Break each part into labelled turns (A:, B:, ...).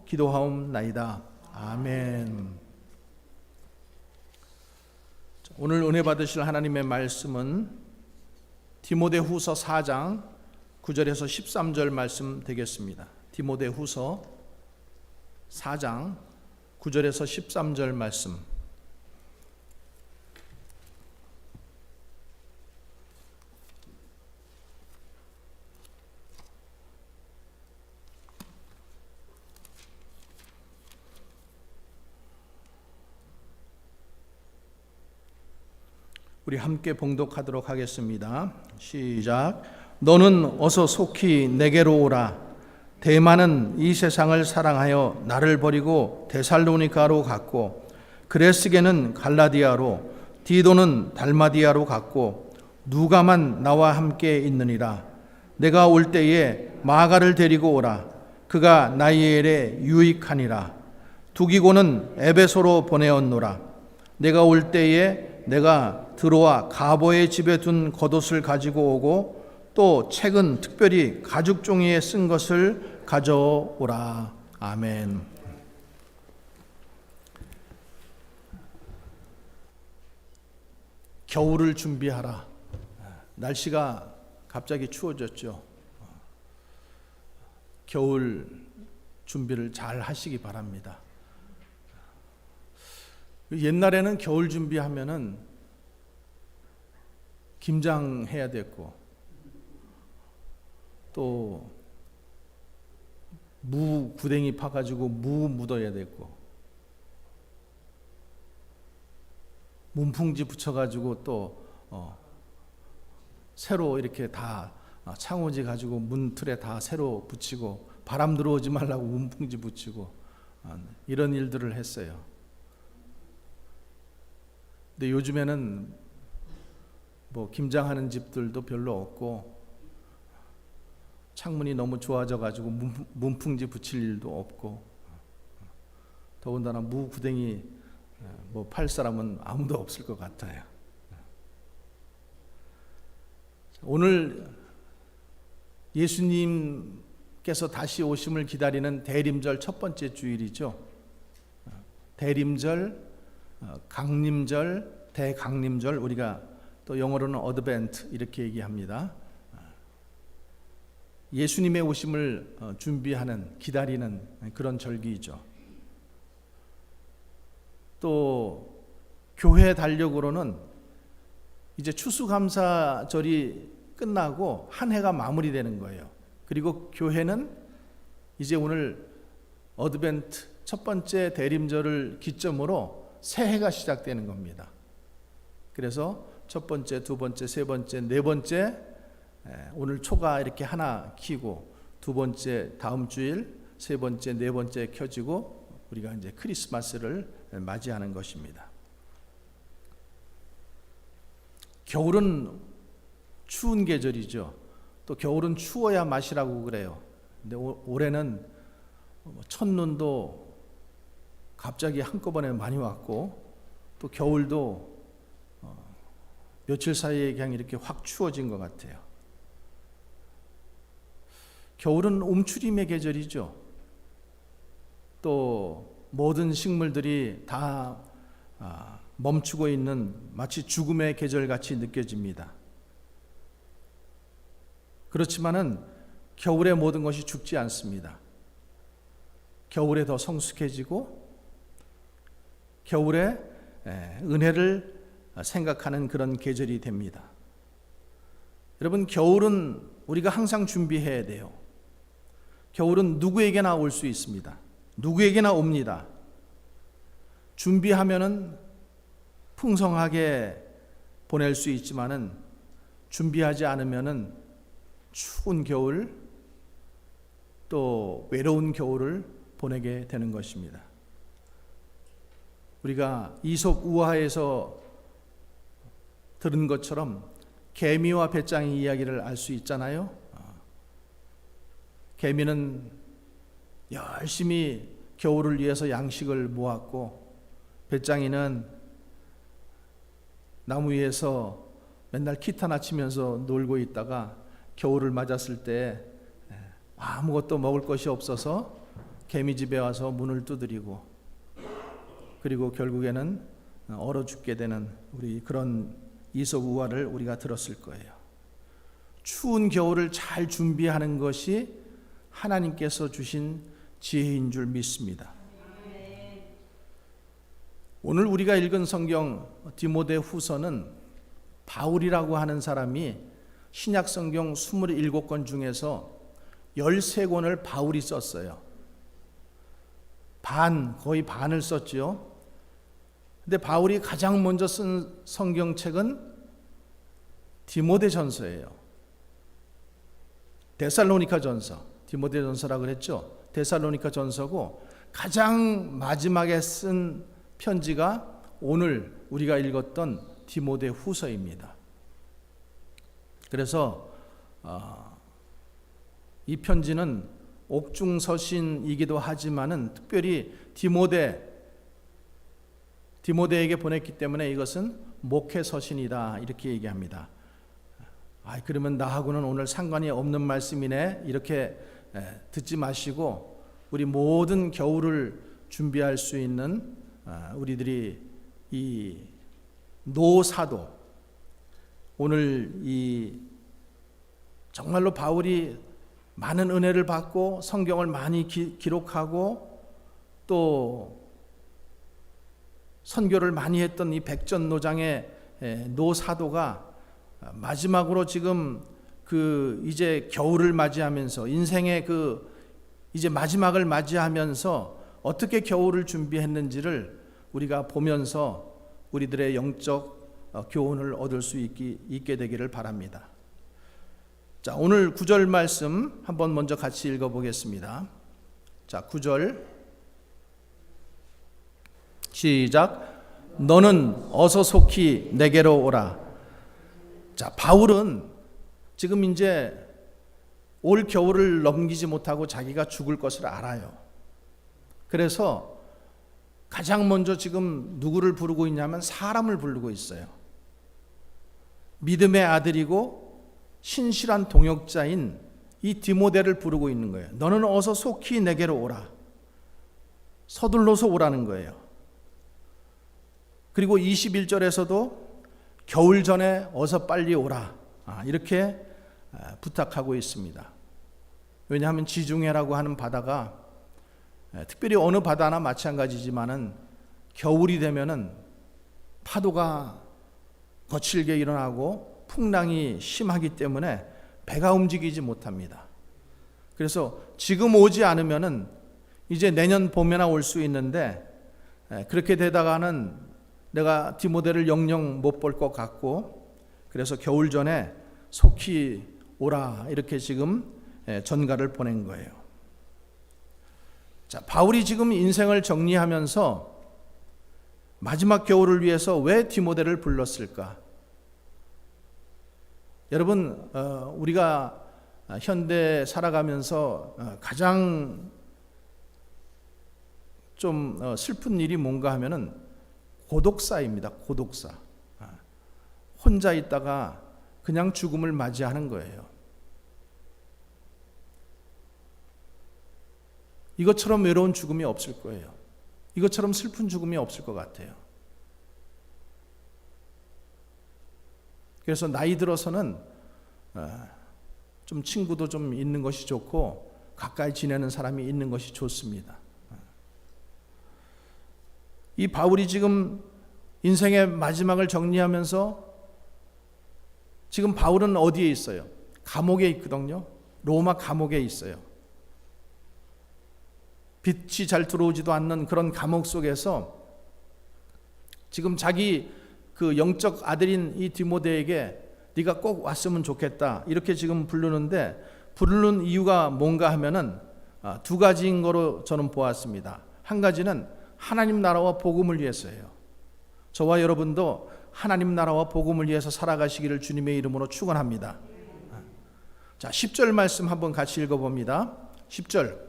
A: 기도하옵나이다. 아멘. 오늘 은혜 받으실 하나님의 말씀은 디모데후서 4장 9절에서 13절 말씀 되겠습니다. 디모데후서 4장 9절에서 13절 말씀. 우리 함께 봉독하도록 하겠습니다. 시작. 너는 어서 속히 내게로 오라. 데마는 이 세상을 사랑하여 나를 버리고 데살로니가로 갔고, 그레스게는 갈라디아로, 디도는 달마디아로 갔고, 누가만 나와 함께 있느니라. 내가 올 때에 마가를 데리고 오라. 그가 나의 일에 유익하니라. 두기고는 에베소로 보내었노라. 내가 올 때에 내가 드로아 가보의 집에 둔 겉옷을 가지고 오고, 또 책은 특별히 가죽 종이에 쓴 것을 가져오라. 아멘. 겨울을 준비하라. 날씨가 갑자기 추워졌죠. 겨울 준비를 잘 하시기 바랍니다. 옛날에는 겨울 준비하면은 김장해야 됐고, 또 무 구덩이 파가지고 무 묻어야 됐고, 문풍지 붙여가지고 또 새로 이렇게 다 창호지 가지고 문틀에 다 새로 붙이고, 바람 들어오지 말라고 문풍지 붙이고, 이런 일들을 했어요. 근데 요즘에는 뭐 김장하는 집들도 별로 없고, 창문이 너무 좋아져 가지고 문풍지 붙일 일도 없고, 더군다나 무 구덩이 뭐 팔 사람은 아무도 없을 것 같아요. 오늘 예수님께서 다시 오심을 기다리는 대림절 첫 번째 주일이죠. 대림절, 강림절, 대강림절, 우리가 또 영어로는 어드벤트 이렇게 얘기합니다. 예수님의 오심을 준비하는, 기다리는 그런 절기이죠. 또 교회 달력으로는 이제 추수감사절이 끝나고 한 해가 마무리되는 거예요. 그리고 교회는 이제 오늘 어드벤트 첫 번째 대림절을 기점으로 새 해가 시작되는 겁니다. 그래서 첫 번째, 두 번째, 세 번째, 네 번째, 오늘 초가 이렇게 하나 켜고, 두 번째 다음 주일, 세 번째, 네 번째 켜지고, 우리가 이제 크리스마스를 맞이하는 것입니다. 겨울은 추운 계절이죠. 또 겨울은 추워야 맛이라고 그래요. 근데 올해는 첫눈도 갑자기 한꺼번에 많이 왔고, 또 겨울도 며칠 사이에 그냥 이렇게 확 추워진 것 같아요. 겨울은 움츠림의 계절이죠. 또 모든 식물들이 다 멈추고 있는 마치 죽음의 계절같이 느껴집니다. 그렇지만은 겨울에 모든 것이 죽지 않습니다. 겨울에 더 성숙해지고, 겨울에 은혜를 생각하는 그런 계절이 됩니다. 여러분, 겨울은 우리가 항상 준비해야 돼요. 겨울은 누구에게나 올 수 있습니다. 누구에게나 옵니다. 준비하면은 풍성하게 보낼 수 있지만은, 준비하지 않으면은 추운 겨울, 또 외로운 겨울을 보내게 되는 것입니다. 우리가 이솝 우화에서 들은 것처럼 개미와 배짱이 이야기를 알 수 있잖아요. 개미는 열심히 겨울을 위해서 양식을 모았고, 배짱이는 나무 위에서 맨날 기타나 치면서 놀고 있다가 겨울을 맞았을 때 아무것도 먹을 것이 없어서 개미집에 와서 문을 두드리고 그리고 결국에는 얼어 죽게 되는 우리 그런 이솝 우화를 우리가 들었을 거예요. 추운 겨울을 잘 준비하는 것이 하나님께서 주신 지혜인 줄 믿습니다. 오늘 우리가 읽은 성경 디모데 후서는 바울이라고 하는 사람이 신약 성경 27권 중에서 13권을 바울이 썼어요. 거의 반을 썼죠. 근데 바울이 가장 먼저 쓴 성경책은 디모데 전서예요. 데살로니가 전서, 디모데 전서라고 그랬죠. 데살로니가 전서고 가장 마지막에 쓴 편지가 오늘 우리가 읽었던 디모데 후서입니다. 그래서 이 편지는 옥중서신이기도 하지만은 특별히 디모데에게 보냈기 때문에 이것은 목회서신이다 이렇게 얘기합니다. 그러면 나하고는 오늘 상관이 없는 말씀이네 이렇게 듣지 마시고 우리 모든 겨울을 준비할 수 있는 우리들이 이 노사도 오늘 이 정말로 바울이 많은 은혜를 받고 성경을 많이 기록하고 또 선교를 많이 했던 이 백전노장의 노사도가 마지막으로 지금 이제 겨울을 맞이하면서 인생의 이제 마지막을 맞이하면서 어떻게 겨울을 준비했는지를 우리가 보면서 우리들의 영적 교훈을 얻을 수 있게 되기를 바랍니다. 자, 오늘 9절 말씀 한번 먼저 같이 읽어보겠습니다. 자, 9절 시작. 너는 어서 속히 내게로 오라. 자, 바울은 지금 이제 올 겨울을 넘기지 못하고 자기가 죽을 것을 알아요. 그래서 가장 먼저 지금 누구를 부르고 있냐면 사람을 부르고 있어요. 믿음의 아들이고 신실한 동역자인 이 디모데를 부르고 있는 거예요. 너는 어서 속히 내게로 오라. 서둘러서 오라는 거예요. 그리고 21절에서도 겨울 전에 어서 빨리 오라. 이렇게 부탁하고 있습니다. 왜냐하면 지중해라고 하는 바다가 특별히 어느 바다나 마찬가지지만은 겨울이 되면은 파도가 거칠게 일어나고 풍랑이 심하기 때문에 배가 움직이지 못합니다. 그래서 지금 오지 않으면은 이제 내년 봄에나 올 수 있는데 그렇게 되다가는 내가 디모데를 영영 못 볼 것 같고 그래서 겨울 전에 속히 오라 이렇게 지금 전가를 보낸 거예요. 자, 바울이 지금 인생을 정리하면서 마지막 겨울을 위해서 왜 디모데를 불렀을까? 여러분, 우리가 현대 살아가면서 가장 좀 슬픈 일이 뭔가 하면은 고독사입니다. 고독사. 혼자 있다가 그냥 죽음을 맞이하는 거예요. 이것처럼 외로운 죽음이 없을 거예요. 이것처럼 슬픈 죽음이 없을 것 같아요. 그래서 나이 들어서는 좀 친구도 좀 있는 것이 좋고 가까이 지내는 사람이 있는 것이 좋습니다. 이 바울이 지금 인생의 마지막을 정리하면서 지금 바울은 어디에 있어요? 감옥에 있거든요. 로마 감옥에 있어요. 빛이 잘 들어오지도 않는 그런 감옥 속에서 지금 자기 그 영적 아들인 이 디모데에게 네가 꼭 왔으면 좋겠다 이렇게 지금 부르는데 부르는 이유가 뭔가 하면은 두 가지인 거로 저는 보았습니다. 한 가지는 하나님 나라와 복음을 위해서예요. 저와 여러분도 하나님 나라와 복음을 위해서 살아가시기를 주님의 이름으로 축원합니다. 자, 10절 말씀 한번 같이 읽어봅니다. 10절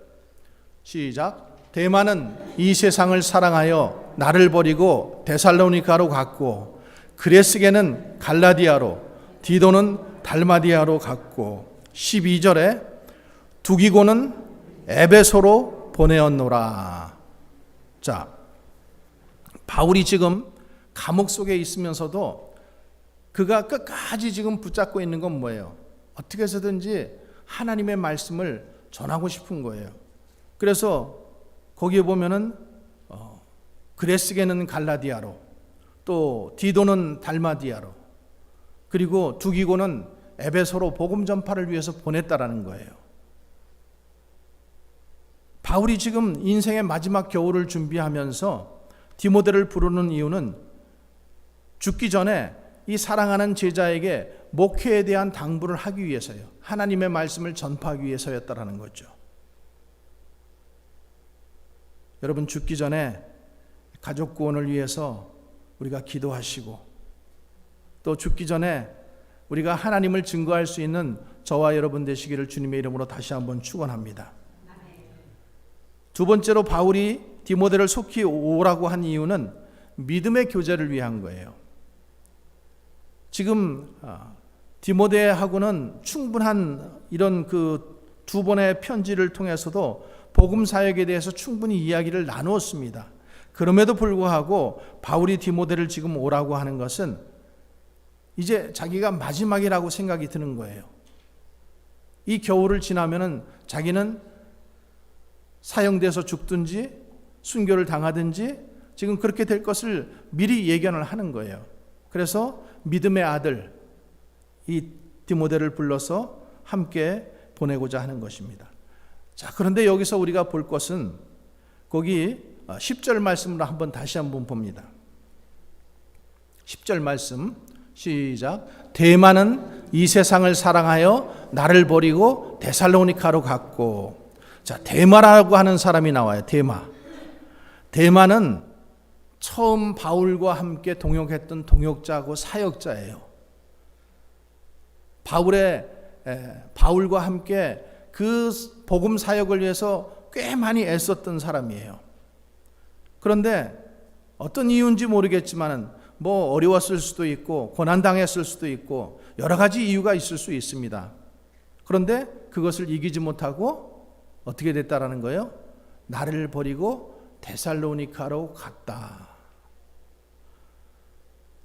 A: 시작. 데마는 이 세상을 사랑하여 나를 버리고 데살로니가로 갔고 그레스게는 갈라디아로 디도는 달마디아로 갔고 12절에 두기고는 에베소로 보내었노라. 자, 바울이 지금 감옥 속에 있으면서도 그가 끝까지 지금 붙잡고 있는 건 뭐예요? 어떻게 해서든지 하나님의 말씀을 전하고 싶은 거예요. 그래서 거기에 보면은 그레스게는 갈라디아로, 또 디도는 달마디아로, 그리고 두기고는 에베소로 복음 전파를 위해서 보냈다라는 거예요. 바울이 지금 인생의 마지막 겨울을 준비하면서 디모데를 부르는 이유는 죽기 전에 이 사랑하는 제자에게 목회에 대한 당부를 하기 위해서요. 하나님의 말씀을 전파하기 위해서였다라는 거죠. 여러분, 죽기 전에 가족 구원을 위해서 우리가 기도하시고, 또 죽기 전에 우리가 하나님을 증거할 수 있는 저와 여러분 되시기를 주님의 이름으로 다시 한번 축원합니다. 두 번째로 바울이 디모데를 속히 오라고 한 이유는 믿음의 교제를 위한 거예요. 지금 디모데하고는 충분한 이런 그 두 번의 편지를 통해서도 복음 사역에 대해서 충분히 이야기를 나누었습니다. 그럼에도 불구하고 바울이 디모데를 지금 오라고 하는 것은 이제 자기가 마지막이라고 생각이 드는 거예요. 이 겨울을 지나면은 자기는 사형돼서 죽든지 순교를 당하든지 지금 그렇게 될 것을 미리 예견을 하는 거예요. 그래서 믿음의 아들 이 디모데를 불러서 함께 보내고자 하는 것입니다. 자, 그런데 여기서 우리가 볼 것은 거기 10절 말씀으로 한번 다시 한번 봅니다. 10절 말씀 시작. 데마는 이 세상을 사랑하여 나를 버리고 데살로니가로 갔고. 자, 데마라고 하는 사람이 나와요. 데마는 처음 바울과 함께 동역했던 동역자고 사역자예요. 바울과 함께 그 복음 사역을 위해서 꽤 많이 애썼던 사람이에요. 그런데 어떤 이유인지 모르겠지만 뭐 어려웠을 수도 있고 고난당했을 수도 있고 여러 가지 이유가 있을 수 있습니다. 그런데 그것을 이기지 못하고 어떻게 됐다라는 거예요? 나를 버리고 데살로니가로 갔다.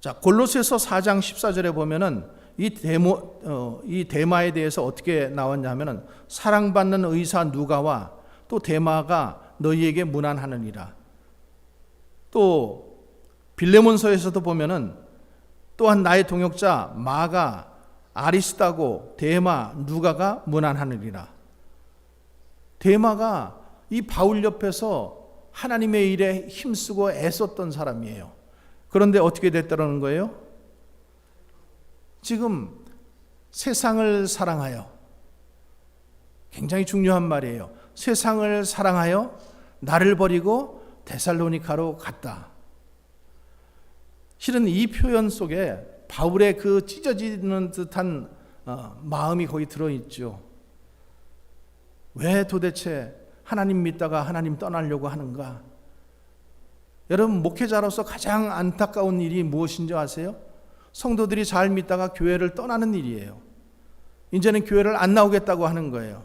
A: 자, 골로새서 4장 14절에 보면은 이 데마에 대해서 어떻게 나왔냐면은 사랑받는 의사 누가와 또 데마가 너희에게 문안하느니라. 또 빌레몬서에서도 보면은 또한 나의 동역자 마가 아리스다고 데마 누가가 문안하느니라. 데마가 이 바울 옆에서 하나님의 일에 힘쓰고 애썼던 사람이에요. 그런데 어떻게 됐다는 거예요? 지금 세상을 사랑하여, 굉장히 중요한 말이에요. 세상을 사랑하여 나를 버리고 데살로니가로 갔다. 실은 이 표현 속에 바울의 그 찢어지는 듯한 마음이 거기 들어있죠. 왜 도대체 하나님 믿다가 하나님 떠나려고 하는가? 여러분, 목회자로서 가장 안타까운 일이 무엇인지 아세요? 성도들이 잘 믿다가 교회를 떠나는 일이에요. 이제는 교회를 안 나오겠다고 하는 거예요.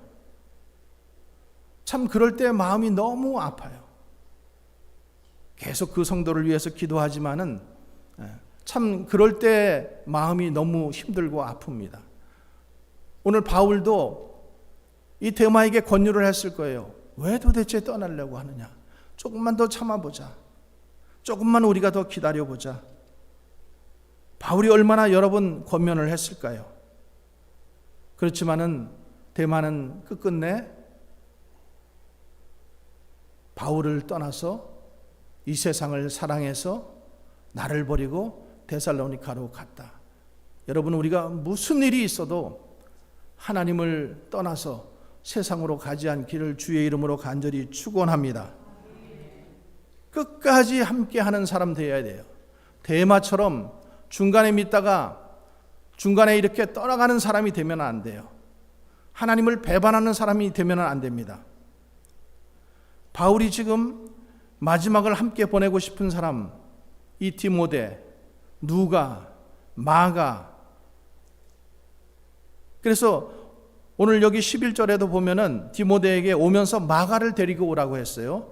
A: 참 그럴 때 마음이 너무 아파요. 계속 그 성도를 위해서 기도하지만은 참 그럴 때 마음이 너무 힘들고 아픕니다. 오늘 바울도 이 데마에게 권유를 했을 거예요. 왜 도대체 떠나려고 하느냐? 조금만 더 참아보자. 조금만 우리가 더 기다려보자. 바울이 얼마나 여러 번 권면을 했을까요? 그렇지만은 데마는 끝끝내 바울을 떠나서 이 세상을 사랑해서 나를 버리고 데살로니가로 갔다. 여러분, 우리가 무슨 일이 있어도 하나님을 떠나서 세상으로 가지 않기를 주의 이름으로 간절히 축원합니다. 끝까지 함께하는 사람 되어야 돼요. 데마처럼 중간에 믿다가 중간에 이렇게 떠나가는 사람이 되면 안 돼요. 하나님을 배반하는 사람이 되면 안 됩니다. 바울이 지금 마지막을 함께 보내고 싶은 사람, 이 디모데, 누가, 마가. 그래서 오늘 여기 11절에도 보면은 디모데에게 오면서 마가를 데리고 오라고 했어요.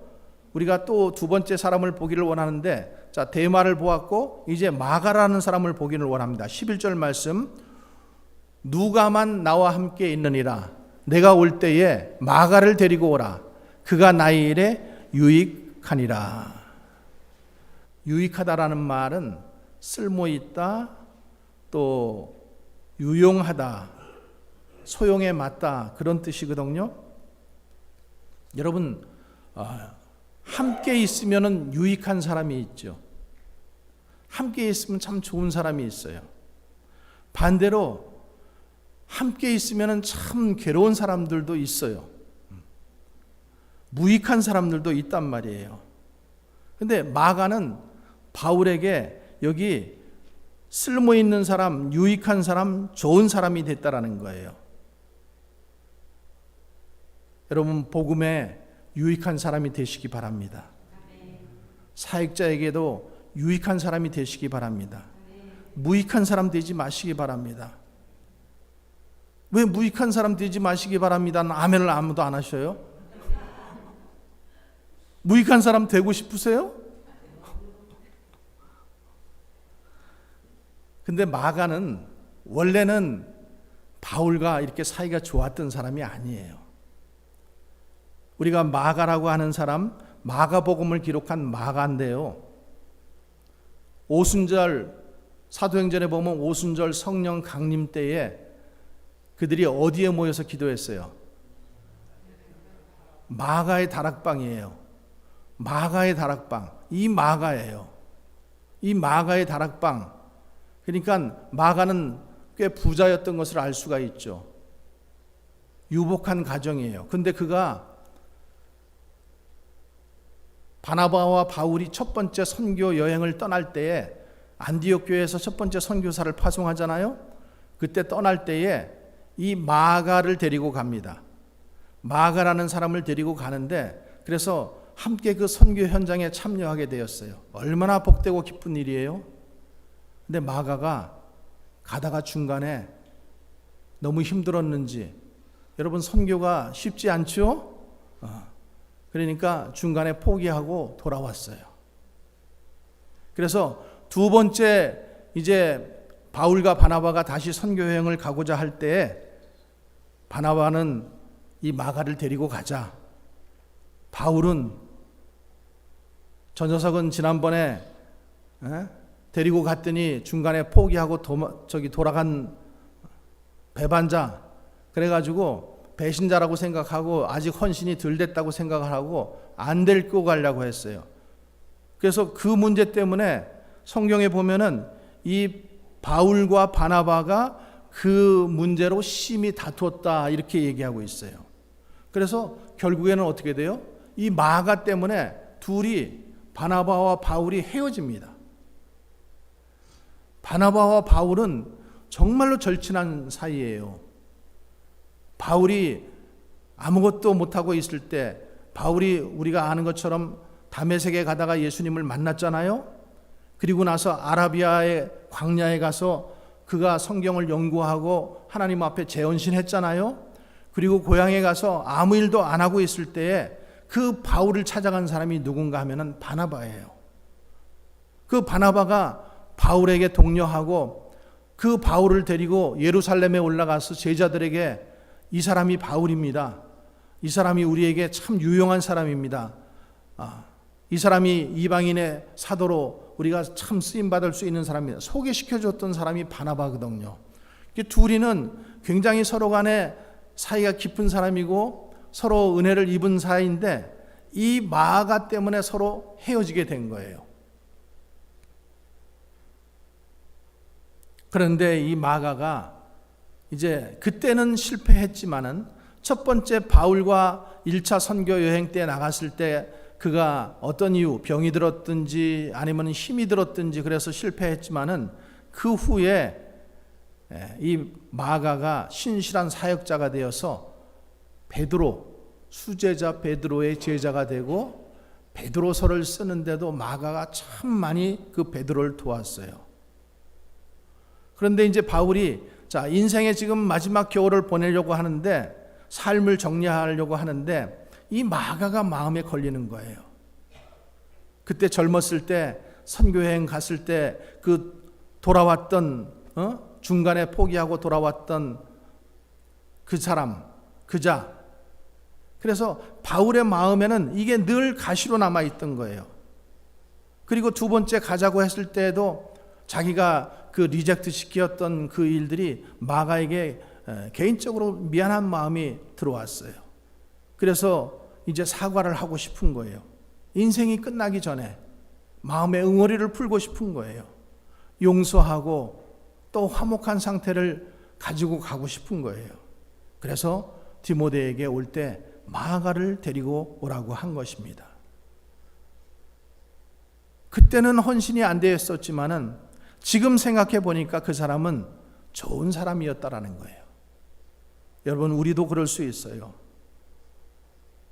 A: 우리가 또 두 번째 사람을 보기를 원하는데, 자, 데마를 보았고 이제 마가라는 사람을 보기를 원합니다. 11절 말씀, 누가만 나와 함께 있느니라. 내가 올 때에 마가를 데리고 오라. 그가 나의 일에 유익하니라. 유익하다라는 말은 쓸모있다, 또 유용하다, 소용에 맞다, 그런 뜻이거든요. 여러분, 함께 있으면 유익한 사람이 있죠. 함께 있으면 참 좋은 사람이 있어요. 반대로 함께 있으면 참 괴로운 사람들도 있어요. 무익한 사람들도 있단 말이에요. 근데 마가는 바울에게 여기 쓸모있는 사람, 유익한 사람, 좋은 사람이 됐다라는 거예요. 여러분, 복음에 유익한 사람이 되시기 바랍니다. 사역자에게도 유익한 사람이 되시기 바랍니다. 무익한 사람 되지 마시기 바랍니다. 왜 무익한 사람 되지 마시기 바랍니다? 아멘을 아무도 안 하셔요? 무익한 사람 되고 싶으세요? 근데 마가는 원래는 바울과 이렇게 사이가 좋았던 사람이 아니에요. 우리가 마가라고 하는 사람, 마가복음을 기록한 마가인데요, 오순절, 사도행전에 보면 오순절 성령 강림 때에 그들이 어디에 모여서 기도했어요? 마가의 다락방이에요. 마가의 다락방, 이 마가예요. 이 마가의 다락방. 그러니까 마가는 꽤 부자였던 것을 알 수가 있죠. 유복한 가정이에요. 근데 그가 바나바와 바울이 첫 번째 선교 여행을 떠날 때에 안디옥 교회에서 첫 번째 선교사를 파송하잖아요. 그때 떠날 때에 이 마가를 데리고 갑니다. 마가라는 사람을 데리고 가는데, 그래서 함께 그 선교 현장에 참여하게 되었어요. 얼마나 복되고 기쁜 일이에요. 근데 마가가 가다가 중간에 너무 힘들었는지, 여러분 선교가 쉽지 않죠? 그러니까 중간에 포기하고 돌아왔어요. 그래서 두 번째 이제 바울과 바나바가 다시 선교 여행을 가고자 할 때에 바나바는 이 마가를 데리고 가자. 바울은, 전서석은 지난번에 데리고 갔더니 중간에 포기하고 돌아간 배반자, 그래가지고 배신자라고 생각하고 아직 헌신이 덜 됐다고 생각을 하고 안 데리고 가려고 했어요. 그래서 그 문제 때문에 성경에 보면은 이 바울과 바나바가 그 문제로 심히 다투었다, 이렇게 얘기하고 있어요. 그래서 결국에는 어떻게 돼요? 이 마가 때문에 둘이, 바나바와 바울이 헤어집니다. 바나바와 바울은 정말로 절친한 사이예요. 바울이 아무것도 못하고 있을 때, 바울이 우리가 아는 것처럼 다메섹에 가다가 예수님을 만났잖아요. 그리고 나서 아라비아의 광야에 가서 그가 성경을 연구하고 하나님 앞에 재헌신했잖아요. 그리고 고향에 가서 아무 일도 안 하고 있을 때에 그 바울을 찾아간 사람이 누군가 하면은 바나바예요. 그 바나바가 바울에게 독려하고 그 바울을 데리고 예루살렘에 올라가서 제자들에게 이 사람이 바울입니다. 이 사람이 우리에게 참 유용한 사람입니다. 이 사람이 이방인의 사도로 우리가 참 쓰임받을 수 있는 사람입니다. 소개시켜줬던 사람이 바나바거든요. 둘이는 굉장히 서로 간에 사이가 깊은 사람이고 서로 은혜를 입은 사이인데 이 마가 때문에 서로 헤어지게 된 거예요. 그런데 이 마가가 이제 그때는 실패했지만은 첫 번째 바울과 1차 선교 여행 때 나갔을 때 그가 어떤 이유, 병이 들었든지 아니면 힘이 들었든지 그래서 실패했지만은 그 후에 이 마가가 신실한 사역자가 되어서 베드로, 수제자 베드로의 제자가 되고 베드로서를 쓰는데도 마가가 참 많이 그 베드로를 도왔어요. 그런데 이제 바울이 자, 인생의 지금 마지막 겨울을 보내려고 하는데, 삶을 정리하려고 하는데 이 마가가 마음에 걸리는 거예요. 그때 젊었을 때 선교여행 갔을 때 그 돌아왔던 중간에 포기하고 돌아왔던 그 사람, 그자. 그래서 바울의 마음에는 이게 늘 가시로 남아있던 거예요. 그리고 두 번째 가자고 했을 때에도 자기가 그 리젝트 시켰던 그 일들이 마가에게 개인적으로 미안한 마음이 들어왔어요. 그래서 이제 사과를 하고 싶은 거예요. 인생이 끝나기 전에 마음의 응어리를 풀고 싶은 거예요. 용서하고 또 화목한 상태를 가지고 가고 싶은 거예요. 그래서 디모데에게 올 때 마가를 데리고 오라고 한 것입니다. 그때는 헌신이 안 되었었지만은 지금 생각해 보니까 그 사람은 좋은 사람이었다라는 거예요. 여러분, 우리도 그럴 수 있어요.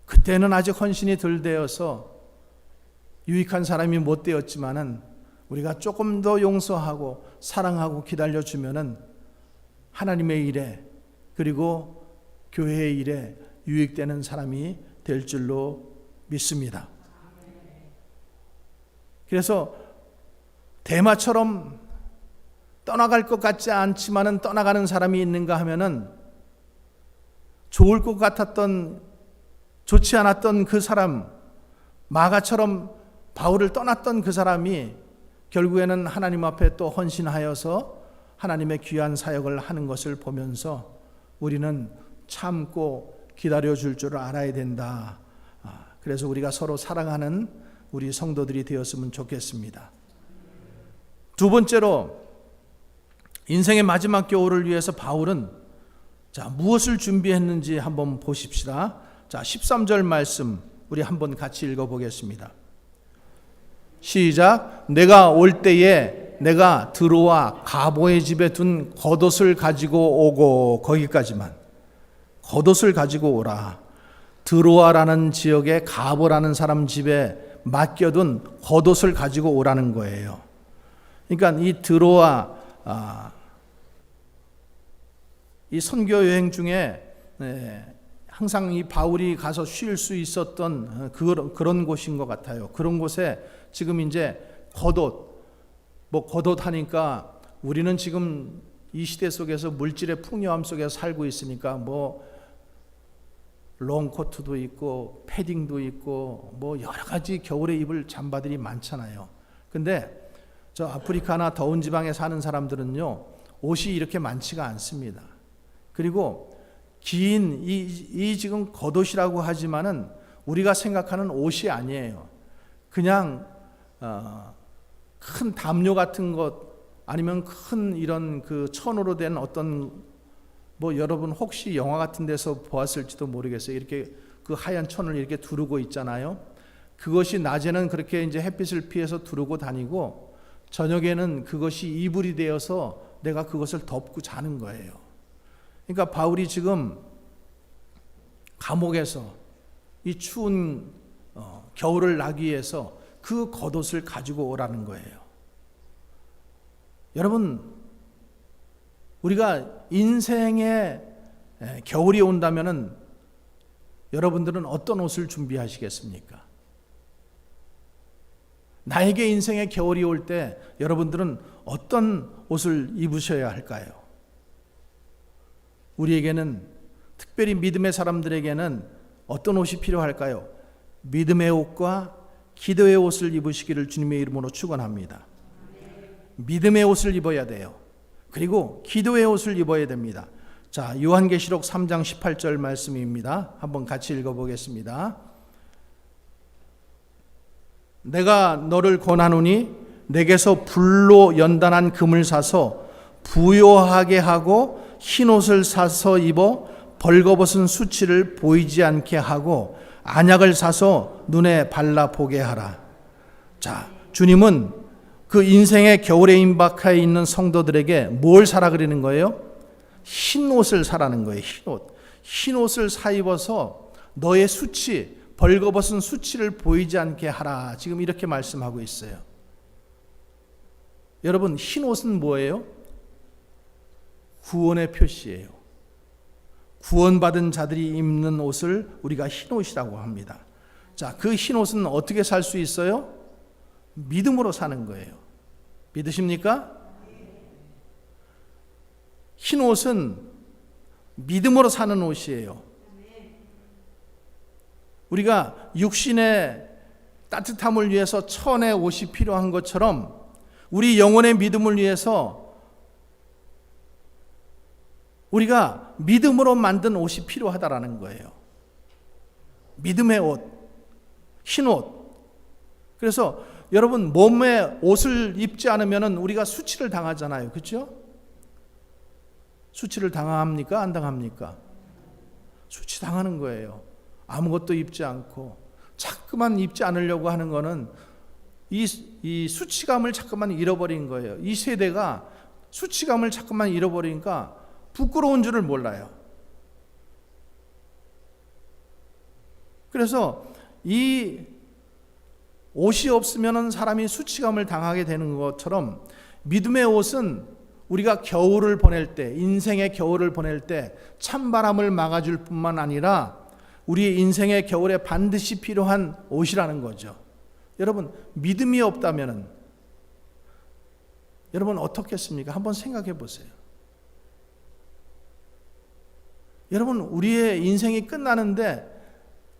A: 그때는 아직 헌신이 덜 되어서 유익한 사람이 못 되었지만은 우리가 조금 더 용서하고 사랑하고 기다려주면은 하나님의 일에 그리고 교회의 일에 유익되는 사람이 될 줄로 믿습니다. 그래서 대마처럼 떠나갈 것 같지 않지만은 떠나가는 사람이 있는가 하면은 좋을 것 같았던, 좋지 않았던 그 사람, 마가처럼 바울을 떠났던 그 사람이 결국에는 하나님 앞에 또 헌신하여서 하나님의 귀한 사역을 하는 것을 보면서 우리는 참고 기다려줄 줄 알아야 된다. 그래서 우리가 서로 사랑하는 우리 성도들이 되었으면 좋겠습니다. 두 번째로 인생의 마지막 겨울을 위해서 바울은 무엇을 준비했는지 한번 보십시다. 13절 말씀 우리 한번 같이 읽어보겠습니다. 시작. 내가 올 때에 내가 드로아 가보의 집에 둔 겉옷을 가지고 오고, 거기까지만. 겉옷을 가지고 오라. 드로아라는 지역에 가보라는 사람 집에 맡겨둔 겉옷을 가지고 오라는 거예요. 그러니까 이 드로아, 이 선교 여행 중에 항상 이 바울이 가서 쉴 수 있었던 그런 곳인 것 같아요. 그런 곳에 지금 이제 겉옷, 겉옷 하니까 우리는 지금 이 시대 속에서 물질의 풍요함 속에서 살고 있으니까 롱코트도 있고 패딩도 있고 여러 가지 겨울에 입을 잠바들이 많잖아요. 근데 저 아프리카나 더운 지방에 사는 사람들은요, 옷이 이렇게 많지가 않습니다. 그리고 긴 이 지금 겉옷이라고 하지만은 우리가 생각하는 옷이 아니에요. 그냥 큰 담요 같은 것, 아니면 큰 이런 그 천으로 된 어떤 여러분 혹시 영화 같은 데서 보았을지도 모르겠어요. 이렇게 그 하얀 천을 이렇게 두르고 있잖아요. 그것이 낮에는 그렇게 이제 햇빛을 피해서 두르고 다니고 저녁에는 그것이 이불이 되어서 내가 그것을 덮고 자는 거예요. 그러니까 바울이 지금 감옥에서 이 추운 겨울을 나기 위해서 그 겉옷을 가지고 오라는 거예요. 여러분, 우리가 인생에 겨울이 온다면은 여러분들은 어떤 옷을 준비하시겠습니까? 나에게 인생의 겨울이 올 때 여러분들은 어떤 옷을 입으셔야 할까요? 우리에게는, 특별히 믿음의 사람들에게는 어떤 옷이 필요할까요? 믿음의 옷과 기도의 옷을 입으시기를 주님의 이름으로 축원합니다. 믿음의 옷을 입어야 돼요. 그리고 기도의 옷을 입어야 됩니다. 자, 요한계시록 3장 18절 말씀입니다. 한번 같이 읽어보겠습니다. 내가 너를 권하노니 내게서 불로 연단한 금을 사서 부요하게 하고 흰옷을 사서 입어 벌거벗은 수치를 보이지 않게 하고 안약을 사서 눈에 발라보게 하라. 자, 주님은 그 인생의 겨울에 임박해 있는 성도들에게 뭘 사라 그러는 거예요? 흰옷을 사라는 거예요. 흰옷. 흰옷을 사 입어서 너의 수치, 벌거벗은 수치를 보이지 않게 하라. 지금 이렇게 말씀하고 있어요. 여러분, 흰옷은 뭐예요? 구원의 표시예요. 구원받은 자들이 입는 옷을 우리가 흰옷이라고 합니다. 자, 그 흰옷은 어떻게 살 수 있어요? 믿음으로 사는 거예요. 믿으십니까? 흰옷은 믿음으로 사는 옷이에요. 우리가 육신의 따뜻함을 위해서 천의 옷이 필요한 것처럼 우리 영혼의 믿음을 위해서 우리가 믿음으로 만든 옷이 필요하다라는 거예요. 믿음의 옷, 흰 옷. 그래서 여러분 몸에 옷을 입지 않으면 우리가 수치를 당하잖아요. 그렇죠? 수치를 당합니까? 안 당합니까? 수치 당하는 거예요. 아무것도 입지 않고 자꾸만 입지 않으려고 하는 거는 이 수치감을 자꾸만 잃어버린 거예요. 이 세대가 수치감을 자꾸만 잃어버리니까 부끄러운 줄을 몰라요. 그래서 이 옷이 없으면 사람이 수치감을 당하게 되는 것처럼 믿음의 옷은 우리가 겨울을 보낼 때, 인생의 겨울을 보낼 때 찬바람을 막아줄 뿐만 아니라 우리 인생의 겨울에 반드시 필요한 옷이라는 거죠. 여러분, 믿음이 없다면 여러분 어떻겠습니까? 한번 생각해 보세요. 여러분, 우리의 인생이 끝나는데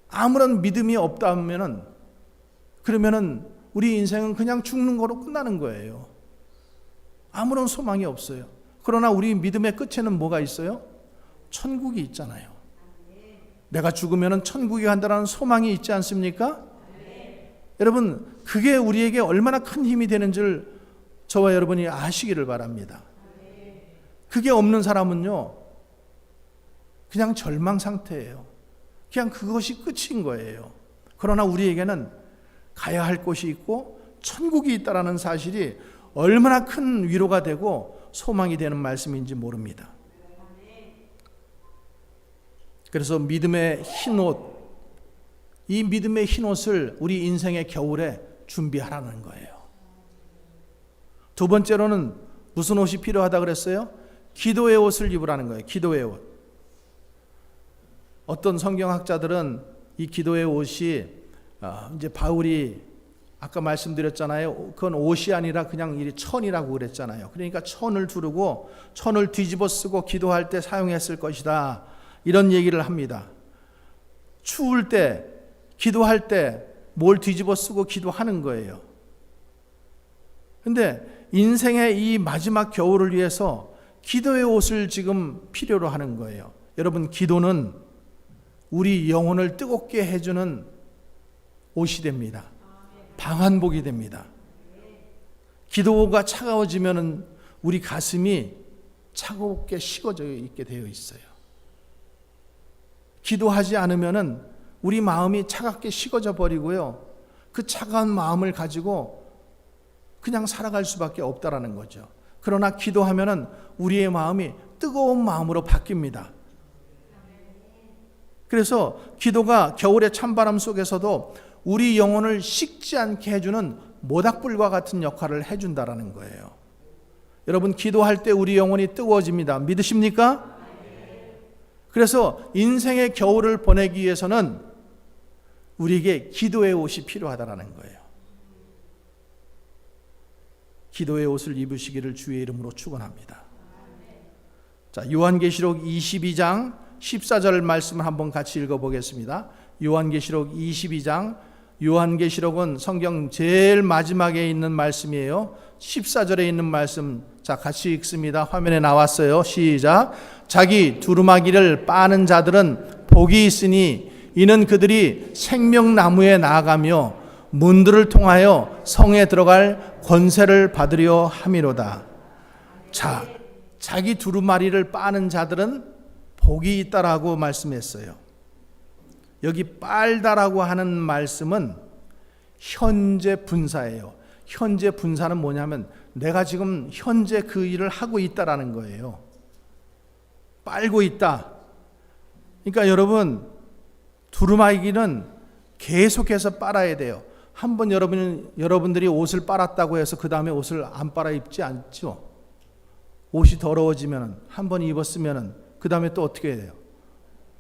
A: 아무런 믿음이 없다면 그러면은 우리 인생은 그냥 죽는 거로 끝나는 거예요. 아무런 소망이 없어요. 그러나 우리 믿음의 끝에는 뭐가 있어요? 천국이 있잖아요. 내가 죽으면 천국에 간다는 소망이 있지 않습니까? 여러분, 그게 우리에게 얼마나 큰 힘이 되는 줄 저와 여러분이 아시기를 바랍니다. 그게 없는 사람은요, 그냥 절망 상태예요. 그냥 그것이 끝인 거예요. 그러나 우리에게는 가야 할 곳이 있고 천국이 있다는 사실이 얼마나 큰 위로가 되고 소망이 되는 말씀인지 모릅니다. 그래서 믿음의 흰옷, 이 믿음의 흰옷을 우리 인생의 겨울에 준비하라는 거예요. 두 번째로는 무슨 옷이 필요하다 그랬어요? 기도의 옷을 입으라는 거예요. 기도의 옷. 어떤 성경학자들은 이 기도의 옷이 이제 바울이 아까 말씀드렸잖아요. 그건 옷이 아니라 그냥 천이라고 그랬잖아요. 그러니까 천을 두르고 천을 뒤집어 쓰고 기도할 때 사용했을 것이다. 이런 얘기를 합니다. 추울 때, 기도할 때 뭘 뒤집어 쓰고 기도하는 거예요. 근데 인생의 이 마지막 겨울을 위해서 기도의 옷을 지금 필요로 하는 거예요. 여러분, 기도는 우리 영혼을 뜨겁게 해주는 옷이 됩니다. 방한복이 됩니다. 기도가 차가워지면 우리 가슴이 차갑게 식어져 있게 되어 있어요. 기도하지 않으면 우리 마음이 차갑게 식어져 버리고요. 그 차가운 마음을 가지고 그냥 살아갈 수밖에 없다라는 거죠. 그러나 기도하면 우리의 마음이 뜨거운 마음으로 바뀝니다. 그래서 기도가 겨울의 찬바람 속에서도 우리 영혼을 식지 않게 해주는 모닥불과 같은 역할을 해준다라는 거예요. 여러분, 기도할 때 우리 영혼이 뜨거워집니다. 믿으십니까? 그래서 인생의 겨울을 보내기 위해서는 우리에게 기도의 옷이 필요하다라는 거예요. 기도의 옷을 입으시기를 주의 이름으로 축원합니다. 자, 요한계시록 22장 14절 말씀을 한번 같이 읽어보겠습니다. 요한계시록 22장, 요한계시록은 성경 제일 마지막에 있는 말씀이에요. 14절에 있는 말씀, 자 같이 읽습니다. 화면에 나왔어요. 시작. 자기 두루마기를 빠는 자들은 복이 있으니 이는 그들이 생명나무에 나아가며 문들을 통하여 성에 들어갈 권세를 받으려 함이로다. 자, 자기 두루마리를 빠는 자들은 복이 있다라고 말씀했어요. 여기 빨다라고 하는 말씀은 현재 분사예요. 현재 분사는 뭐냐면 내가 지금 현재 그 일을 하고 있다라는 거예요. 빨고 있다. 그러니까 여러분, 두루마기는 계속해서 빨아야 돼요. 한번 여러분들이 옷을 빨았다고 해서 그 다음에 옷을 안 빨아 입지 않죠. 옷이 더러워지면 한 번 입었으면 그 다음에 또 어떻게 해야 돼요?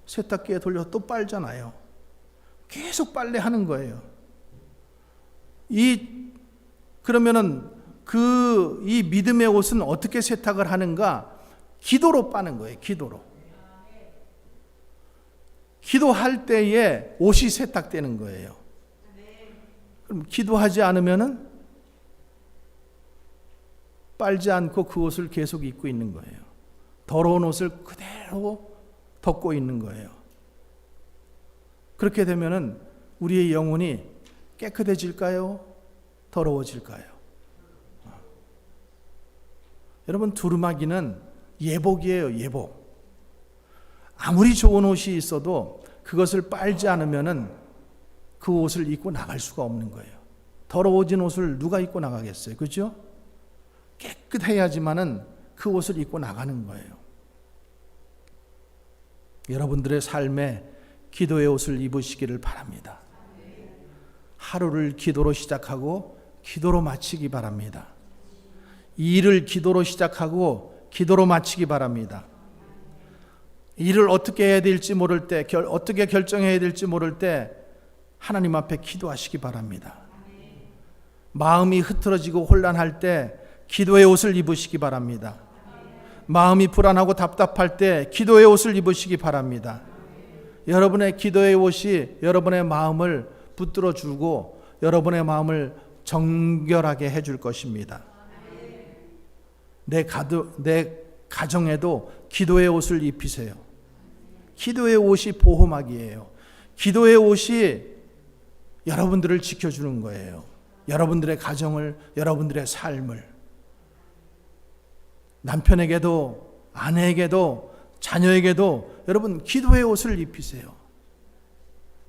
A: 세탁기에 돌려서 또 빨잖아요. 계속 빨래하는 거예요. 그러면은 이 믿음의 옷은 어떻게 세탁을 하는가? 기도로 빠는 거예요. 기도로. 기도할 때에 옷이 세탁되는 거예요. 그럼 기도하지 않으면은 빨지 않고 그 옷을 계속 입고 있는 거예요. 더러운 옷을 그대로 덮고 있는 거예요. 그렇게 되면은 우리의 영혼이 깨끗해질까요? 더러워질까요? 여러분, 두루마기는 예복이에요. 예복. 아무리 좋은 옷이 있어도 그것을 빨지 않으면은 그 옷을 입고 나갈 수가 없는 거예요. 더러워진 옷을 누가 입고 나가겠어요? 그렇죠? 깨끗해야지만은 그 옷을 입고 나가는 거예요. 여러분들의 삶에 기도의 옷을 입으시기를 바랍니다. 하루를 기도로 시작하고 기도로 마치기 바랍니다. 일을 기도로 시작하고 기도로 마치기 바랍니다. 일을 어떻게 해야 될지 모를 때, 어떻게 결정해야 될지 모를 때 하나님 앞에 기도하시기 바랍니다. 마음이 흐트러지고 혼란할 때 기도의 옷을 입으시기 바랍니다. 마음이 불안하고 답답할 때 기도의 옷을 입으시기 바랍니다. 여러분의 기도의 옷이 여러분의 마음을 붙들어 주고 여러분의 마음을 정결하게 해줄 것입니다. 내 가정에도 기도의 옷을 입히세요. 기도의 옷이 보호막이에요. 기도의 옷이 여러분들을 지켜주는 거예요. 여러분들의 가정을, 여러분들의 삶을. 남편에게도, 아내에게도, 자녀에게도 여러분 기도의 옷을 입히세요.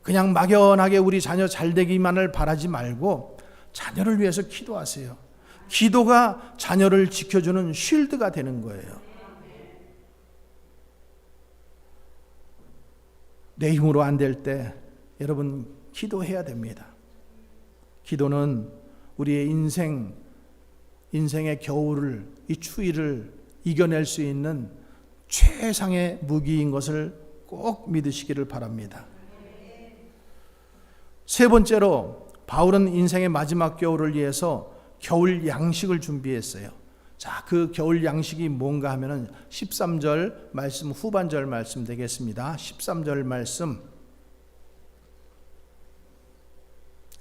A: 그냥 막연하게 우리 자녀 잘 되기만을 바라지 말고 자녀를 위해서 기도하세요. 기도가 자녀를 지켜주는 쉴드가 되는 거예요. 내 힘으로 안 될 때 여러분 기도해야 됩니다. 기도는 우리의 인생의 겨울을, 이 추위를 이겨낼 수 있는 최상의 무기인 것을 꼭 믿으시기를 바랍니다. 세 번째로 바울은 인생의 마지막 겨울을 위해서 겨울 양식을 준비했어요. 자, 그 겨울 양식이 뭔가 하면은 13절 말씀, 후반절 말씀 되겠습니다. 13절 말씀.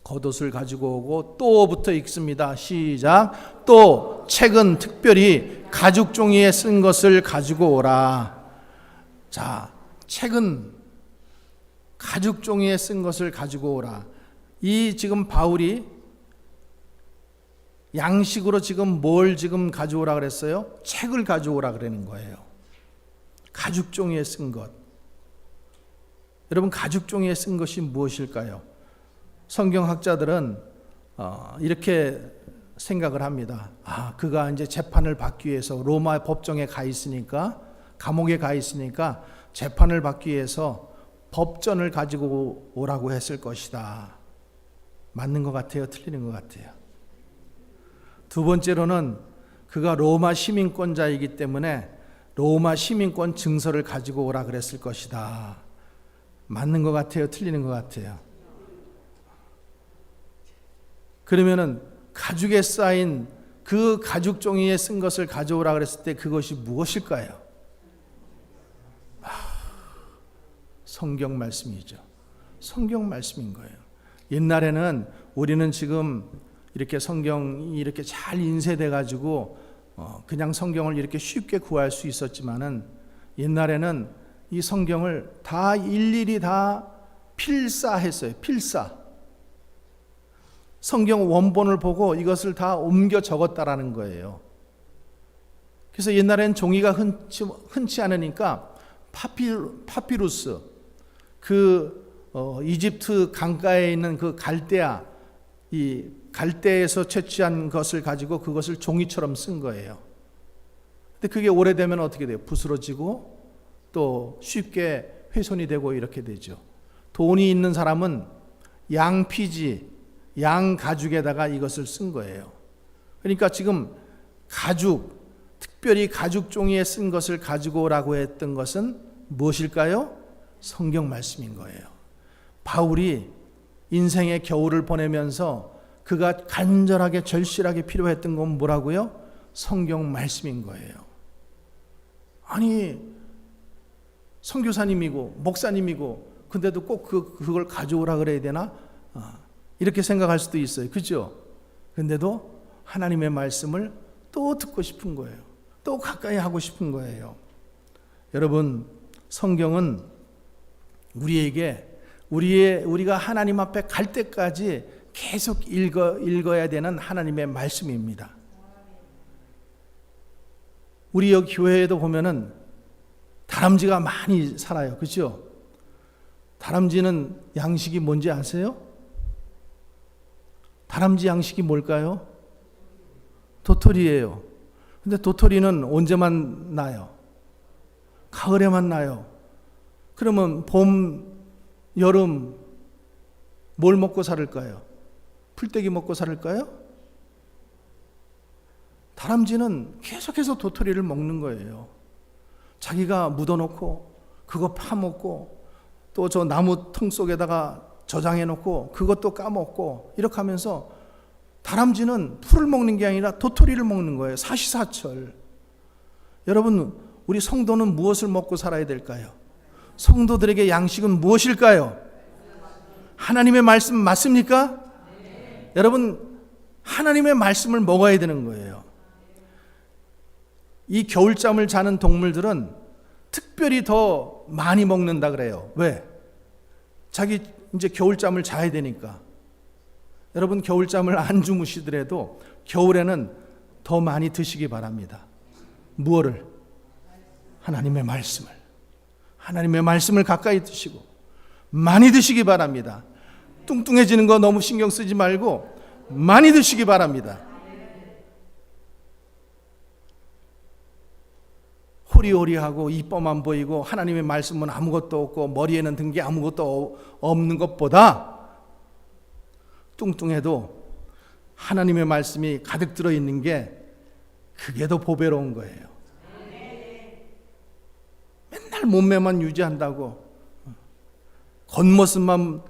A: 겉옷을 가지고 오고 또부터 읽습니다. 시작. 또 책은 특별히 가죽 종이에 쓴 것을 가지고 오라. 자, 책은 가죽 종이에 쓴 것을 가지고 오라. 이 지금 바울이 양식으로 지금 뭘 지금 가져오라 그랬어요? 책을 가져오라 그러는 거예요. 가죽 종이에 쓴 것. 여러분, 가죽 종이에 쓴 것이 무엇일까요? 성경학자들은 이렇게 생각을 합니다. 그가 이제 재판을 받기 위해서 로마 법정에 가 있으니까, 감옥에 가 있으니까 재판을 받기 위해서 법전을 가지고 오라고 했을 것이다. 맞는 것 같아요? 틀리는 것 같아요? 두 번째로는 그가 로마 시민권자이기 때문에 로마 시민권 증서를 가지고 오라 그랬을 것이다. 맞는 것 같아요? 틀리는 것 같아요? 그러면은 가죽에 쌓인 그 가죽 종이에 쓴 것을 가져오라 그랬을 때 그것이 무엇일까요? 성경 말씀이죠. 성경 말씀인 거예요. 옛날에는 우리는 지금 이렇게 성경이 이렇게 잘 인쇄돼 가지고 그냥 성경을 이렇게 쉽게 구할 수 있었지만은 옛날에는 이 성경을 다 일일이 다 필사했어요. 필사. 성경 원본을 보고 이것을 다 옮겨 적었다라는 거예요. 그래서 옛날에는 종이가 흔치 않으니까 파피루스, 이집트 강가에 있는 그 갈대아, 이 갈대에서 채취한 것을 가지고 그것을 종이처럼 쓴 거예요. 근데 그게 오래되면 어떻게 돼요? 부스러지고 또 쉽게 훼손이 되고 이렇게 되죠. 돈이 있는 사람은 양피지, 양 가죽에다가 이것을 쓴 거예요. 그러니까 지금 가죽, 특별히 가죽 종이에 쓴 것을 가지고 오라고 했던 것은 무엇일까요? 성경 말씀인 거예요. 바울이 인생의 겨울을 보내면서 그가 간절하게 절실하게 필요했던 건 뭐라고요? 성경 말씀인 거예요. 아니, 선교사님이고 목사님이고 근데도 꼭 그걸 가져오라 그래야 되나? 이렇게 생각할 수도 있어요. 그죠? 근데도 하나님의 말씀을 또 듣고 싶은 거예요. 또 가까이 하고 싶은 거예요. 여러분, 성경은 우리에게 우리가 하나님 앞에 갈 때까지 계속 읽어야 되는 하나님의 말씀입니다. 우리 여기 교회에도 보면은 다람쥐가 많이 살아요. 그렇죠? 다람쥐는 양식이 뭔지 아세요? 다람쥐 양식이 뭘까요? 도토리예요. 근데 도토리는 언제만 나요? 가을에만 나요. 그러면 봄, 여름 뭘 먹고 살을까요? 풀떼기 먹고 살을까요? 다람쥐는 계속해서 도토리를 먹는 거예요. 자기가 묻어놓고 그거 파먹고 또 저 나무 통 속에다가 저장해놓고 그것도 까먹고 이렇게 하면서 다람쥐는 풀을 먹는 게 아니라 도토리를 먹는 거예요. 사시사철. 여러분, 우리 성도는 무엇을 먹고 살아야 될까요? 성도들에게 양식은 무엇일까요? 하나님의 말씀 맞습니까? 네. 여러분, 하나님의 말씀을 먹어야 되는 거예요. 이 겨울잠을 자는 동물들은 특별히 더 많이 먹는다 그래요. 왜? 자기 이제 겨울잠을 자야 되니까. 여러분, 겨울잠을 안 주무시더라도 겨울에는 더 많이 드시기 바랍니다. 무엇을? 하나님의 말씀을. 하나님의 말씀을 가까이 드시고 많이 드시기 바랍니다. 뚱뚱해지는 거 너무 신경 쓰지 말고 많이 드시기 바랍니다. 호리호리하고 이뻐만 보이고 하나님의 말씀은 아무것도 없고 머리에는 든 게 아무것도 없는 것보다 뚱뚱해도 하나님의 말씀이 가득 들어있는 게 그게 더 보배로운 거예요. 맨날 몸매만 유지한다고 겉모습만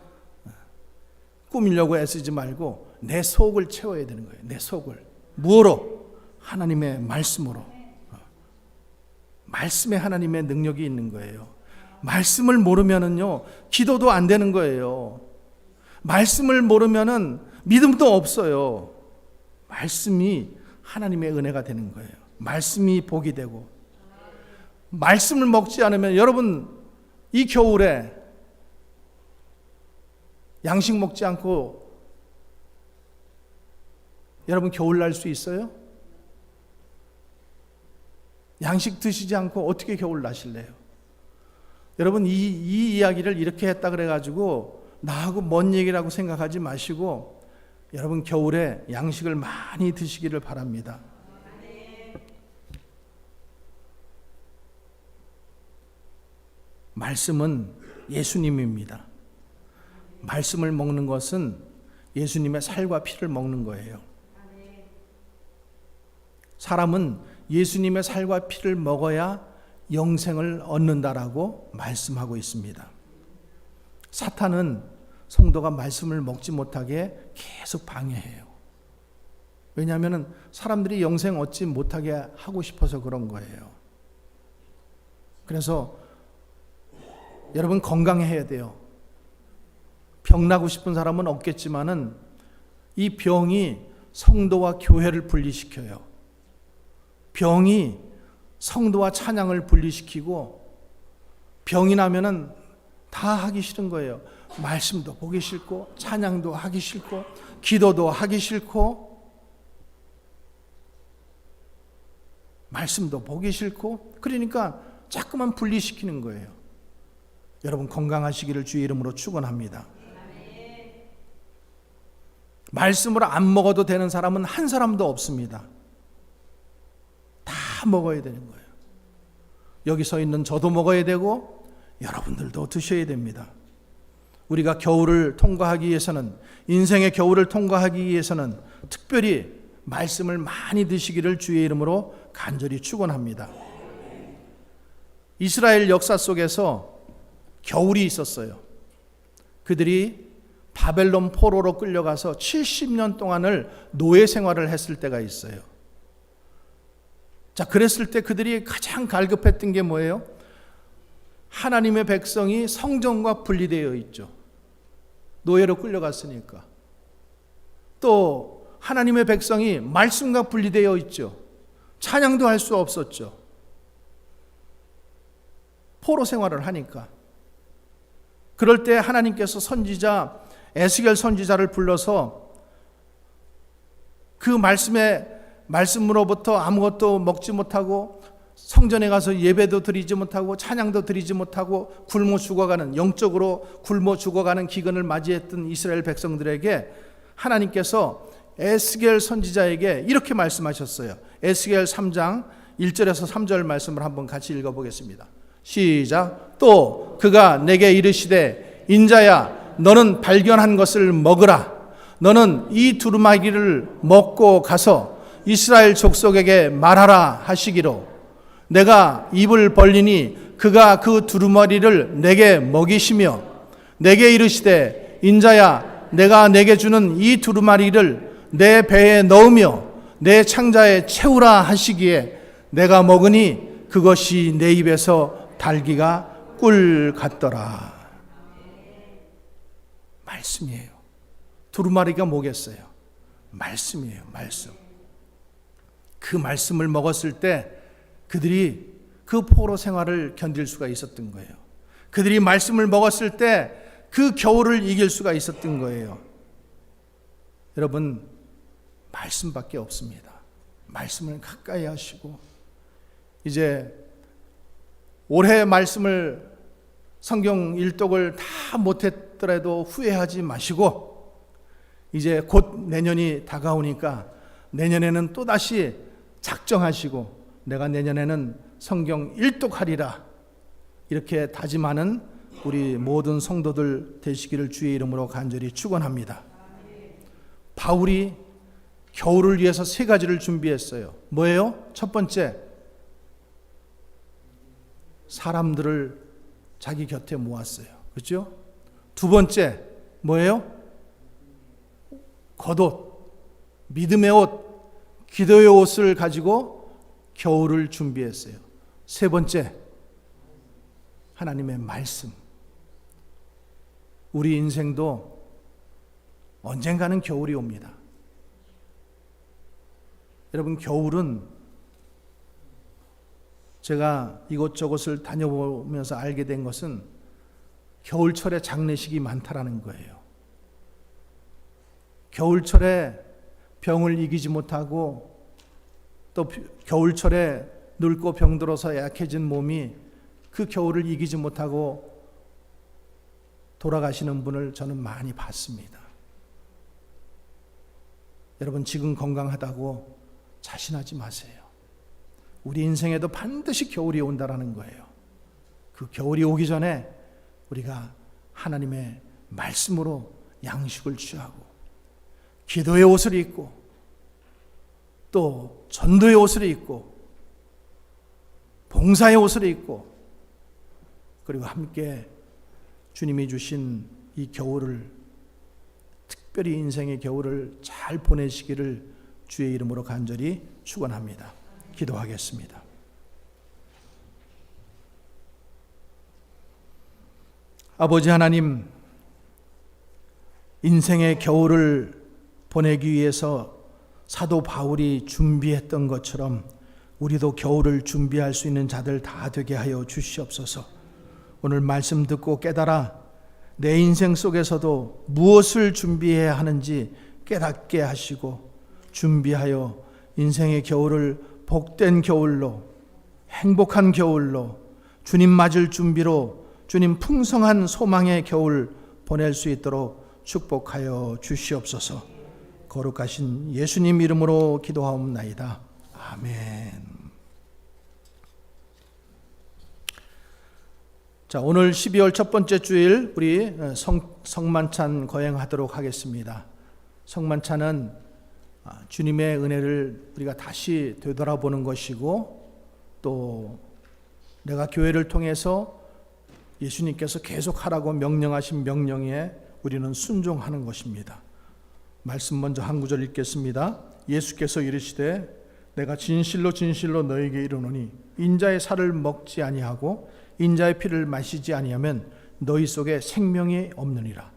A: 꾸미려고 애쓰지 말고 내 속을 채워야 되는 거예요. 내 속을. 무엇으로? 하나님의 말씀으로. 말씀에 하나님의 능력이 있는 거예요. 말씀을 모르면은요, 기도도 안 되는 거예요. 말씀을 모르면은 믿음도 없어요. 말씀이 하나님의 은혜가 되는 거예요. 말씀이 복이 되고. 말씀을 먹지 않으면 여러분, 이 겨울에 양식 먹지 않고 여러분 겨울 날 수 있어요? 양식 드시지 않고 어떻게 겨울 나실래요? 여러분, 이 이야기를 이렇게 했다 그래가지고 나하고 먼 얘기라고 생각하지 마시고 여러분 겨울에 양식을 많이 드시기를 바랍니다. 말씀은 예수님입니다. 말씀을 먹는 것은 예수님의 살과 피를 먹는 거예요. 사람은 예수님의 살과 피를 먹어야 영생을 얻는다라고 말씀하고 있습니다. 사탄은 성도가 말씀을 먹지 못하게 계속 방해해요. 왜냐하면 사람들이 영생 얻지 못하게 하고 싶어서 그런 거예요. 그래서 여러분 건강해야 돼요. 병 나고 싶은 사람은 없겠지만은 이 병이 성도와 교회를 분리시켜요. 병이 성도와 찬양을 분리시키고 병이 나면은 다 하기 싫은 거예요. 말씀도 보기 싫고 찬양도 하기 싫고 기도도 하기 싫고 말씀도 보기 싫고 그러니까 자꾸만 분리시키는 거예요. 여러분 건강하시기를 주의 이름으로 축원합니다. 말씀을 안 먹어도 되는 사람은 한 사람도 없습니다. 다 먹어야 되는 거예요. 여기 서 있는 저도 먹어야 되고 여러분들도 드셔야 됩니다. 우리가 겨울을 통과하기 위해서는 인생의 겨울을 통과하기 위해서는 특별히 말씀을 많이 드시기를 주의 이름으로 간절히 축원합니다. 이스라엘 역사 속에서 겨울이 있었어요. 그들이 바벨론 포로로 끌려가서 70년 동안을 노예 생활을 했을 때가 있어요. 자, 그랬을 때 그들이 가장 갈급했던 게 뭐예요? 하나님의 백성이 성전과 분리되어 있죠. 노예로 끌려갔으니까. 또 하나님의 백성이 말씀과 분리되어 있죠. 찬양도 할 수 없었죠. 포로 생활을 하니까. 그럴 때 하나님께서 선지자 에스겔 선지자를 불러서 그 말씀으로부터 아무것도 먹지 못하고 성전에 가서 예배도 드리지 못하고 찬양도 드리지 못하고 굶어 죽어가는, 영적으로 굶어 죽어가는 기근을 맞이했던 이스라엘 백성들에게 하나님께서 에스겔 선지자에게 이렇게 말씀하셨어요. 에스겔 3장 1절에서 3절 말씀을 한번 같이 읽어보겠습니다. 시작. 또 그가 내게 이르시되 인자야 너는 발견한 것을 먹으라. 너는 이 두루마기를 먹고 가서 이스라엘 족속에게 말하라 하시기로 내가 입을 벌리니 그가 그 두루마리를 내게 먹이시며 내게 이르시되 인자야 내가 내게 주는 이 두루마리를 내 배에 넣으며 내 창자에 채우라 하시기에 내가 먹으니 그것이 내 입에서 달기가 꿀 같더라. 말씀이에요. 두루마리가 뭐겠어요? 말씀이에요. 말씀. 그 말씀을 먹었을 때 그들이 그 포로 생활을 견딜 수가 있었던 거예요. 그들이 말씀을 먹었을 때 그 겨울을 이길 수가 있었던 거예요. 여러분, 말씀밖에 없습니다. 말씀을 가까이 하시고 이제 올해 말씀을 성경 일독을 다 못했더라도 후회하지 마시고 이제 곧 내년이 다가오니까 내년에는 또다시 작정하시고 내가 내년에는 성경 일독하리라 이렇게 다짐하는 우리 모든 성도들 되시기를 주의 이름으로 간절히 축원합니다. 바울이 겨울을 위해서 세 가지를 준비했어요. 뭐예요? 첫 번째, 사람들을 자기 곁에 모았어요. 그렇죠? 두 번째, 뭐예요? 겉옷, 믿음의 옷, 기도의 옷을 가지고 겨울을 준비했어요. 세 번째, 하나님의 말씀. 우리 인생도 언젠가는 겨울이 옵니다. 여러분, 겨울은 제가 이곳저곳을 다녀보면서 알게 된 것은 겨울철에 장례식이 많다라는 거예요. 겨울철에 병을 이기지 못하고 또 겨울철에 늙고 병들어서 약해진 몸이 그 겨울을 이기지 못하고 돌아가시는 분을 저는 많이 봤습니다. 여러분, 지금 건강하다고 자신하지 마세요. 우리 인생에도 반드시 겨울이 온다라는 거예요. 그 겨울이 오기 전에 우리가 하나님의 말씀으로 양식을 취하고 기도의 옷을 입고 또 전도의 옷을 입고 봉사의 옷을 입고 그리고 함께 주님이 주신 이 겨울을, 특별히 인생의 겨울을 잘 보내시기를 주의 이름으로 간절히 축원합니다. 기도하겠습니다. 아버지 하나님, 인생의 겨울을 보내기 위해서 사도 바울이 준비했던 것처럼 우리도 겨울을 준비할 수 있는 자들 다 되게 하여 주시옵소서. 오늘 말씀 듣고 깨달아 내 인생 속에서도 무엇을 준비해야 하는지 깨닫게 하시고 준비하여 인생의 겨울을 복된 겨울로, 행복한 겨울로, 주님 맞을 준비로, 주님 풍성한 소망의 겨울 보낼 수 있도록 축복하여 주시옵소서. 거룩하신 예수님 이름으로 기도하옵나이다. 아멘. 자, 오늘 12월 첫 번째 주일 우리 성만찬 거행하도록 하겠습니다. 성만찬은 주님의 은혜를 우리가 다시 되돌아보는 것이고, 또 내가 교회를 통해서 예수님께서 계속하라고 명령하신 명령에 우리는 순종하는 것입니다. 말씀 먼저 한 구절 읽겠습니다. 예수께서 이르시되 내가 진실로 진실로 너에게 이르노니 인자의 살을 먹지 아니하고 인자의 피를 마시지 아니하면 너희 속에 생명이 없느니라.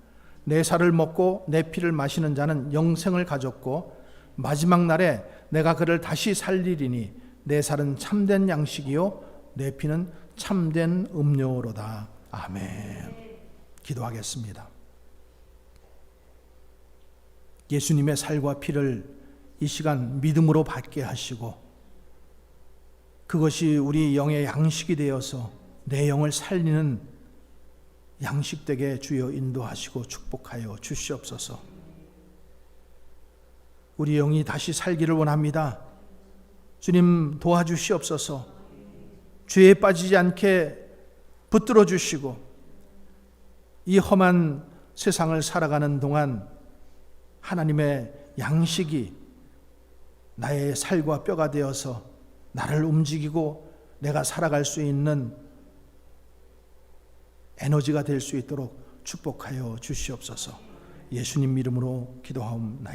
A: 내 살을 먹고 내 피를 마시는 자는 영생을 가졌고 마지막 날에 내가 그를 다시 살리리니 내 살은 참된 양식이요 내 피는 참된 음료로다. 아멘. 기도하겠습니다. 예수님의 살과 피를 이 시간 믿음으로 받게 하시고, 그것이 우리 영의 양식이 되어서 내 영을 살리는 양식되게 주여 인도하시고 축복하여 주시옵소서. 우리 영이 다시 살기를 원합니다. 주님 도와주시옵소서. 죄에 빠지지 않게 붙들어 주시고, 이 험한 세상을 살아가는 동안 하나님의 양식이 나의 살과 뼈가 되어서 나를 움직이고 내가 살아갈 수 있는 에너지가 될 수 있도록 축복하여 주시옵소서. 예수님 이름으로 기도하옵나이다.